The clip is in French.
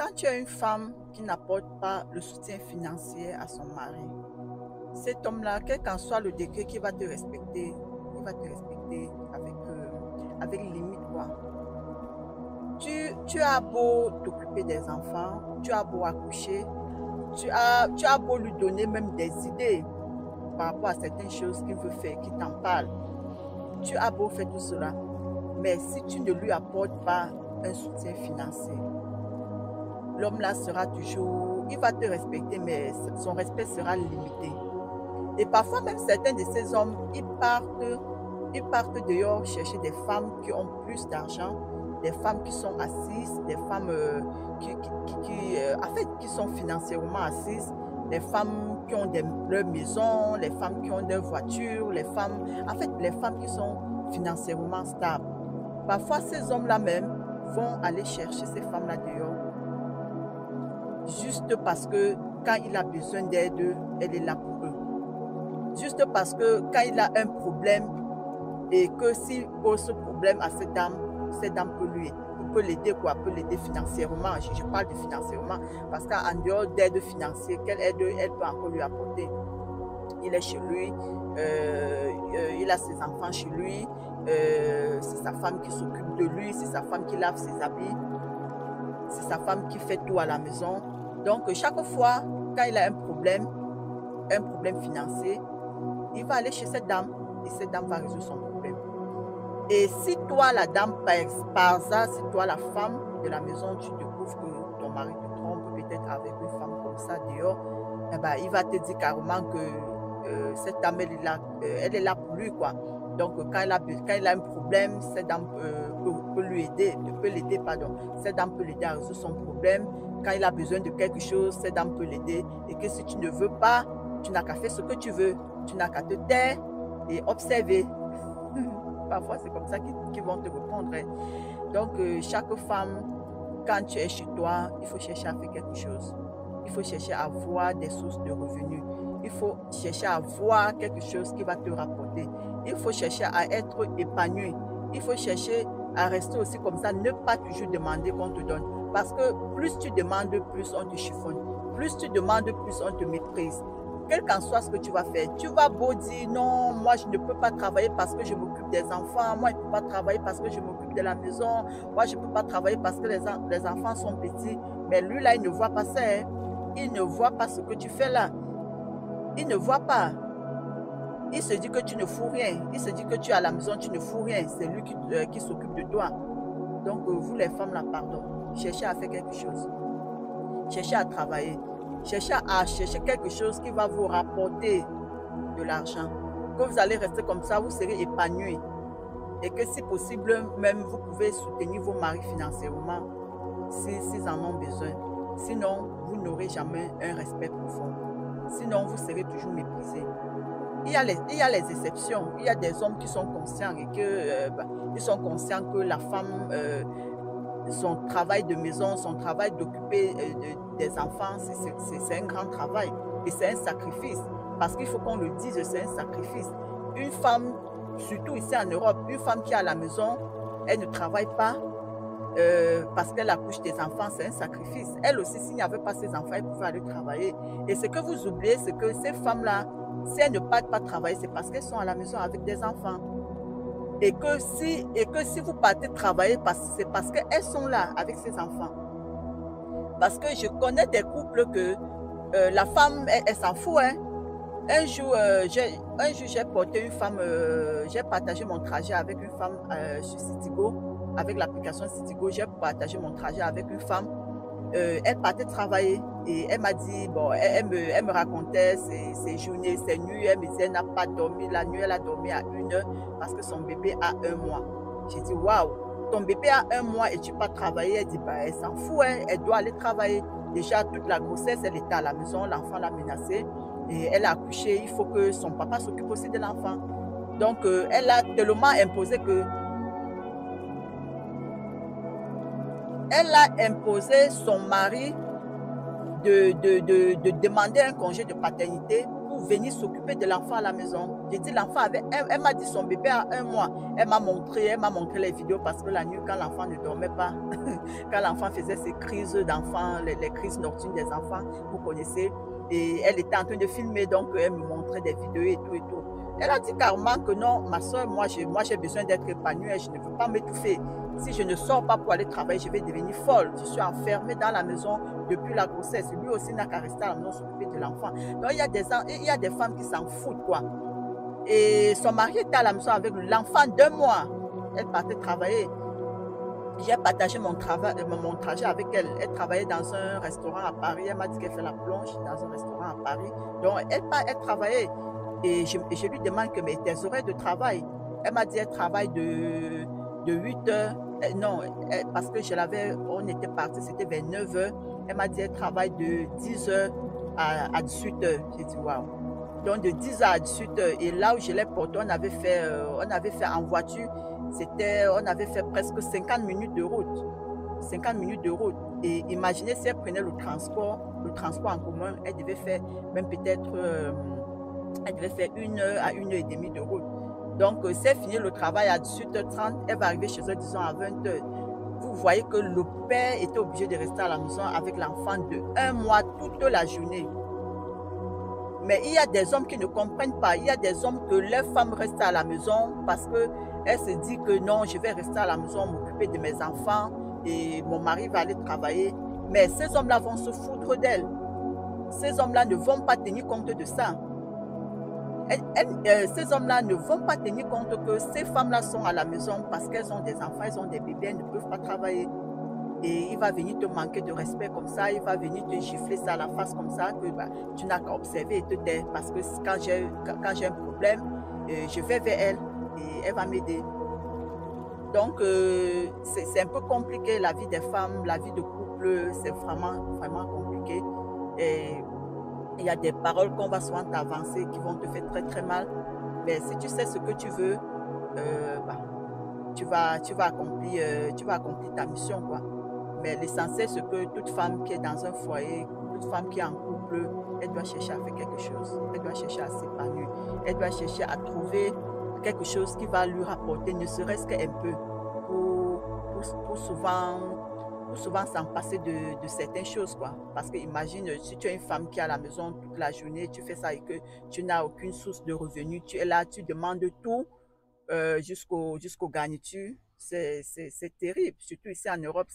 Quand tu as une femme qui n'apporte pas le soutien financier à son mari, cet homme-là, quel qu'en soit le degré qu'il va te respecter, il va te respecter avec limite, quoi. Tu as beau t'occuper des enfants, tu as beau accoucher, tu as beau lui donner même des idées par rapport à certaines choses qu'il veut faire, qu'il t'en parle. Tu as beau faire tout cela, mais si tu ne lui apportes pas un soutien financier, l'homme-là sera toujours, il va te respecter, mais son respect sera limité. Et parfois, même certains de ces hommes, ils partent dehors chercher des femmes qui ont plus d'argent, des femmes qui sont assises, des femmes en fait, qui sont financièrement assises, les femmes qui ont leur maison, les femmes qui ont des voitures, les femmes, en fait, les femmes qui sont financièrement stables. Parfois, ces hommes-là même vont aller chercher ces femmes-là dehors juste parce que quand il a besoin d'aide, elle est là pour eux. Juste parce que quand il a un problème et que s'il pose ce problème à cette dame peut l'aider quoi, peut l'aider financièrement. Je parle de financièrement parce qu'en dehors d'aide financière, quelle aide elle peut encore lui apporter? Il est chez lui, il a ses enfants chez lui, c'est sa femme qui s'occupe de lui, c'est sa femme qui lave ses habits, c'est sa femme qui fait tout à la maison. Donc, chaque fois, quand il a un problème financier, il va aller chez cette dame et cette dame va résoudre son problème. Et si toi, la dame, par hasard, si toi, la femme de la maison, tu découvres que ton mari te trompe peut-être avec une femme comme ça dehors, eh ben, il va te dire carrément que cette dame, elle est là pour lui, quoi. Donc, quand il a un problème, cette dame peut l'aider, pardon. Cette dame peut l'aider à résoudre son problème. Quand il a besoin de quelque chose, cette dame peut l'aider. Et que si tu ne veux pas, tu n'as qu'à faire ce que tu veux. Tu n'as qu'à te taire et observer. Parfois, c'est comme ça qu'ils vont te répondre. Donc, chaque femme, quand tu es chez toi, il faut chercher à faire quelque chose. Il faut chercher à avoir des sources de revenus. Il faut chercher à avoir quelque chose qui va te rapporter. Il faut chercher à être épanoui. Il faut chercher à rester aussi comme ça, ne pas toujours demander qu'on te donne. Parce que plus tu demandes, plus on te chiffonne. Plus tu demandes, plus on te méprise. Quel qu'en soit ce que tu vas faire, tu vas beau dire non, moi je ne peux pas travailler parce que je m'occupe des enfants, moi je ne peux pas travailler parce que je m'occupe de la maison, moi je ne peux pas travailler parce que les enfants sont petits. Mais lui là, il ne voit pas ça. Hein. Il ne voit pas ce que tu fais là. Il ne voit pas. Il se dit que tu ne fous rien. Il se dit que tu es à la maison, tu ne fous rien. C'est lui qui s'occupe de toi. Donc vous les femmes là, pardon, cherchez à faire quelque chose. Cherchez à travailler. Cherchez à chercher quelque chose qui va vous rapporter de l'argent. Que vous allez rester comme ça, vous serez épanoui. Et que si possible, même vous pouvez soutenir vos maris financièrement s'ils en ont besoin. Sinon, vous n'aurez jamais un respect profond. Sinon, vous serez toujours méprisé. Il y a les exceptions. Il y a des hommes qui sont conscients et ils sont conscients que la femme... son travail de maison, son travail d'occuper des enfants, c'est un grand travail et c'est un sacrifice. Parce qu'il faut qu'on le dise, c'est un sacrifice. Une femme, surtout ici en Europe, une femme qui est à la maison, elle ne travaille pas parce qu'elle accouche des enfants, c'est un sacrifice. Elle aussi, s'il n'y avait pas ses enfants, elle pouvait aller travailler. Et ce que vous oubliez, c'est que ces femmes-là, si elles ne partent pas travailler, c'est parce qu'elles sont à la maison avec des enfants. Et que si vous partez travailler, c'est parce qu'elles sont là avec ses enfants. Parce que je connais des couples que la femme, elle s'en fout. Hein. Un jour, j'ai porté une femme, j'ai partagé mon trajet avec une femme sur Citigo, avec l'application Citigo. J'ai partagé mon trajet avec une femme. Elle partait travailler et elle m'a dit, bon, elle me racontait ses journées, ses nuits. Elle me disait, elle n'a pas dormi. La nuit, elle a dormi à 1h parce que son bébé a 1 mois. J'ai dit, waouh, ton bébé a 1 mois et tu pars travailler. Elle dit, bah, elle s'en fout, hein, elle doit aller travailler. Déjà, toute la grossesse, elle était à la maison, l'enfant l'a menacée et elle a accouché. Il faut que son papa s'occupe aussi de l'enfant. Donc, elle a tellement imposé que elle a imposé son mari de demander un congé de paternité pour pour venir s'occuper de l'enfant à la maison. J'ai dit l'enfant avait, elle m'a dit son bébé a 1 mois. Elle m'a montré les vidéos parce que la nuit, quand l'enfant ne dormait pas, quand l'enfant faisait ses crises d'enfant, les crises nocturnes des enfants, vous connaissez, et elle était en train de filmer, donc elle me montrait des vidéos et tout et tout. Elle a dit carrément que non, ma soeur, moi j'ai besoin d'être épanouie, je ne veux pas m'étouffer. Si je ne sors pas pour aller travailler, je vais devenir folle. Je suis enfermée dans la maison depuis la grossesse. Lui aussi n'a qu'à rester à la maison s'occuper de l'enfant. Donc il y a des femmes qui s'en foutent, quoi. Et son mari était à la maison avec l'enfant 2 mois. Elle partait travailler. J'ai partagé mon trajet avec elle. Elle travaillait dans un restaurant à Paris. Elle m'a dit qu'elle fait la plonge dans un restaurant à Paris. Donc, elle travaillait. Et je lui demande que tes horaires de travail. Elle m'a dit qu'elle travaille de 8 heures. Non, parce que on était parti, c'était vers 9 heures. Elle m'a dit qu'elle travaille de 10 heures à 18 heures. J'ai dit waouh. Donc, de 10 heures à 18 heures. Et là où je l'ai porté, on avait fait en voiture. On avait fait presque 50 minutes de route. 50 minutes de route. Et imaginez si elle prenait le transport en commun, elle devait faire même peut-être 1 heure à 1 heure et demie de route. Donc, si elle finit le travail à 18h30, elle va arriver chez eux, disons, à 20h. Vous voyez que le père était obligé de rester à la maison avec l'enfant de 1 mois toute la journée. Mais il y a des hommes qui ne comprennent pas. Il y a des hommes que leurs femmes restent à la maison parce qu'elles se disent que non, je vais rester à la maison, m'occuper de mes enfants et mon mari va aller travailler. Mais ces hommes-là vont se foutre d'elle. Ces hommes-là ne vont pas tenir compte de ça. Ces hommes-là ne vont pas tenir compte que ces femmes-là sont à la maison parce qu'elles ont des enfants, elles ont des bébés, elles ne peuvent pas travailler. Et il va venir te manquer de respect comme ça, il va venir te gifler ça à la face comme ça, que bah, tu n'as qu'à observer et te taire. Parce que quand j'ai un problème, je vais vers elle et elle va m'aider. Donc, c'est un peu compliqué la vie des femmes, la vie de couple, c'est vraiment, vraiment compliqué. Et il y a des paroles qu'on va souvent t'avancer qui vont te faire très, très mal. Mais si tu sais ce que tu veux, bah, tu vas accomplir ta mission, quoi. Mais l'essentiel, c'est que toute femme qui est dans un foyer, toute femme qui est en couple, elle doit chercher à faire quelque chose. Elle doit chercher à s'épanouir. Elle doit chercher à trouver quelque chose qui va lui rapporter, ne serait-ce qu'un peu, pour souvent s'en passer de certaines choses, quoi. Parce que imagine, si tu es une femme qui est à la maison toute la journée, tu fais ça et que tu n'as aucune source de revenus, tu es là, tu demandes tout jusqu'aux garnitures. C'est terrible, surtout ici en Europe.